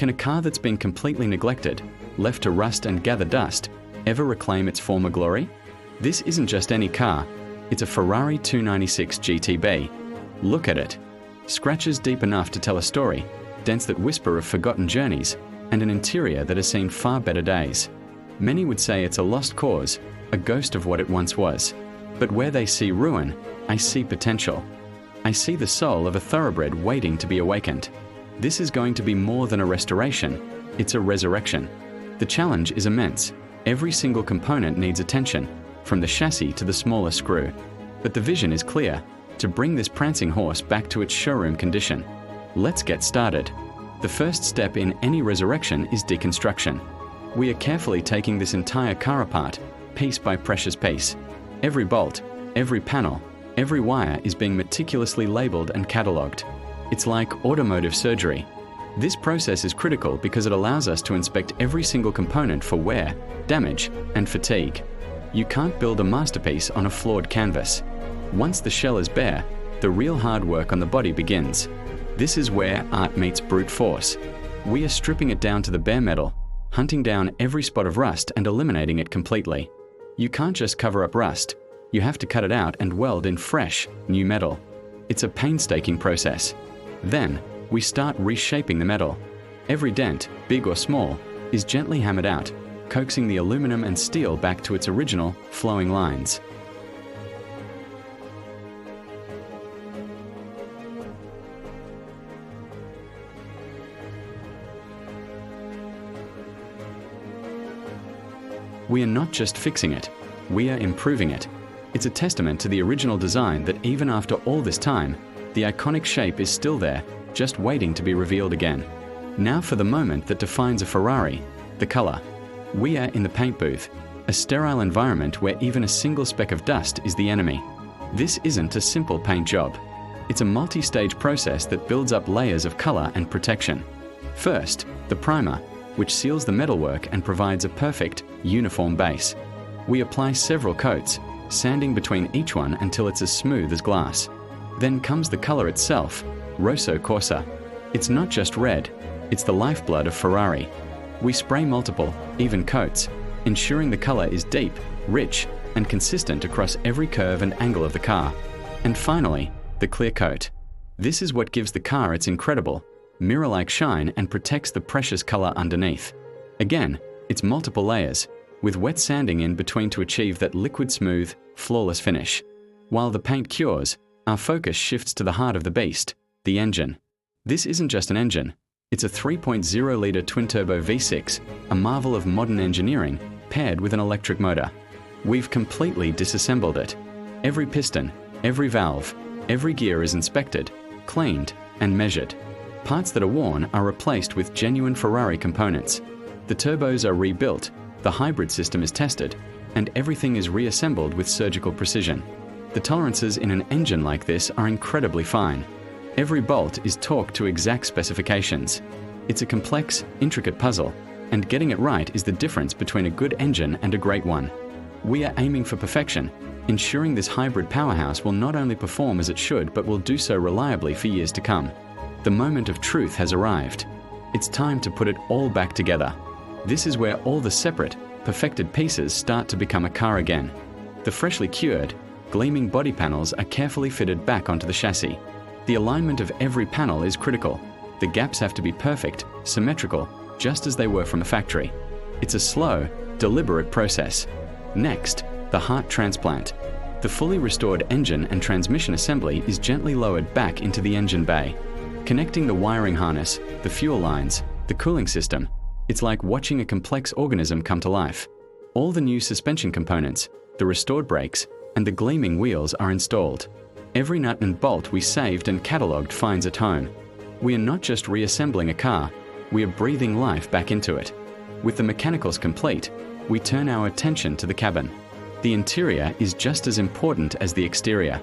Can a car that's been completely neglected, left to rust and gather dust, ever reclaim its former glory? This isn't just any car, it's a Ferrari 296 GTB. Look at it. Scratches deep enough to tell a story, dents that whisper of forgotten journeys, and an interior that has seen far better days. Many would say it's a lost cause, a ghost of what it once was. But where they see ruin, I see potential. I see the soul of a thoroughbred waiting to be awakened. This is going to be more than a restoration, it's a resurrection. The challenge is immense. Every single component needs attention, from the chassis to the smallest screw. But the vision is clear, to bring this prancing horse back to its showroom condition. Let's get started. The first step in any resurrection is deconstruction. We are carefully taking this entire car apart, piece by precious piece. Every bolt, every panel, every wire is being meticulously labeled and catalogued. It's like automotive surgery. This process is critical because it allows us to inspect every single component for wear, damage, and fatigue. You can't build a masterpiece on a flawed canvas. Once the shell is bare, the real hard work on the body begins. This is where art meets brute force. We are stripping it down to the bare metal, hunting down every spot of rust and eliminating it completely. You can't just cover up rust. You have to cut it out and weld in fresh, new metal. It's a painstaking process. Then, we start reshaping the metal. Every dent, big or small, is gently hammered out, coaxing the aluminum and steel back to its original, flowing lines. We are not just fixing it, we are improving it. It's a testament to the original design that even after all this time, the iconic shape is still there, just waiting to be revealed again. Now for the moment that defines a Ferrari, the color. We are in the paint booth, a sterile environment where even a single speck of dust is the enemy. This isn't a simple paint job. It's a multi-stage process that builds up layers of color and protection. First, the primer, which seals the metalwork and provides a perfect, uniform base. We apply several coats, sanding between each one until it's as smooth as glass. Then comes the color itself, Rosso Corsa. It's not just red, it's the lifeblood of Ferrari. We spray multiple, even coats, ensuring the color is deep, rich, and consistent across every curve and angle of the car. And finally, the clear coat. This is what gives the car its incredible, mirror-like shine and protects the precious color underneath. Again, it's multiple layers, with wet sanding in between to achieve that liquid smooth, flawless finish. While the paint cures, our focus shifts to the heart of the beast, the engine. This isn't just an engine, it's a 3.0-litre twin-turbo V6, a marvel of modern engineering, paired with an electric motor. We've completely disassembled it. Every piston, every valve, every gear is inspected, cleaned, and measured. Parts that are worn are replaced with genuine Ferrari components. The turbos are rebuilt, the hybrid system is tested, and everything is reassembled with surgical precision. The tolerances in an engine like this are incredibly fine. Every bolt is torqued to exact specifications. It's a complex, intricate puzzle, and getting it right is the difference between a good engine and a great one. We are aiming for perfection, ensuring this hybrid powerhouse will not only perform as it should, but will do so reliably for years to come. The moment of truth has arrived. It's time to put it all back together. This is where all the separate, perfected pieces start to become a car again. The freshly cured, gleaming body panels are carefully fitted back onto the chassis. The alignment of every panel is critical. The gaps have to be perfect, symmetrical, just as they were from a factory. It's a slow, deliberate process. Next, the heart transplant. The fully restored engine and transmission assembly is gently lowered back into the engine bay. Connecting the wiring harness, the fuel lines, the cooling system, it's like watching a complex organism come to life. All the new suspension components, the restored brakes, and the gleaming wheels are installed. Every nut and bolt we saved and catalogued finds at home. We are not just reassembling a car, we are breathing life back into it. With the mechanicals complete, we turn our attention to the cabin. The interior is just as important as the exterior.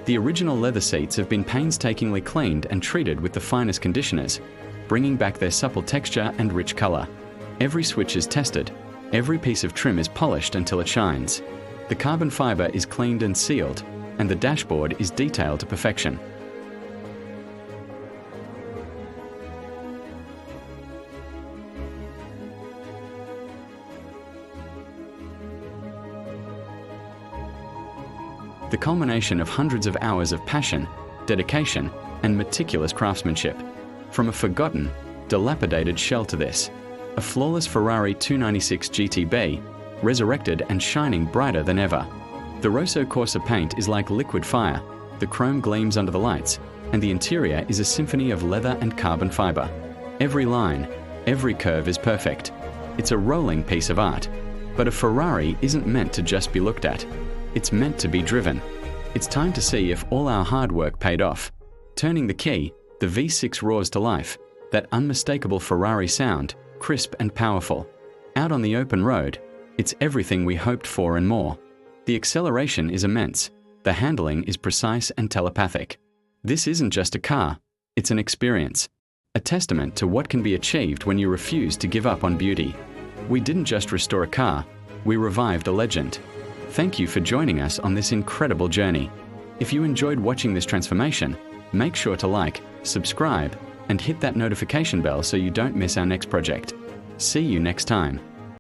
The original leather seats have been painstakingly cleaned and treated with the finest conditioners, bringing back their supple texture and rich color. Every switch is tested, every piece of trim is polished until it shines. The carbon fiber is cleaned and sealed, and the dashboard is detailed to perfection. the culmination of hundreds of hours of passion, dedication, and meticulous craftsmanship. From a forgotten, dilapidated shell to this, a flawless Ferrari 296 GTB, resurrected and shining brighter than ever. The Rosso Corsa paint is like liquid fire, the chrome gleams under the lights, and the interior is a symphony of leather and carbon fiber. Every line, every curve is perfect. It's a rolling piece of art. But a Ferrari isn't meant to just be looked at. It's meant to be driven. It's time to see if all our hard work paid off. Turning the key, the V6 roars to life, that unmistakable Ferrari sound, crisp and powerful. Out on the open road, it's everything we hoped for and more. The acceleration is immense. The handling is precise and telepathic. This isn't just a car, it's an experience. A testament to what can be achieved when you refuse to give up on beauty. We didn't just restore a car, we revived a legend. Thank you for joining us on this incredible journey. If you enjoyed watching this transformation, make sure to like, subscribe, and hit that notification bell so you don't miss our next project. See you next time.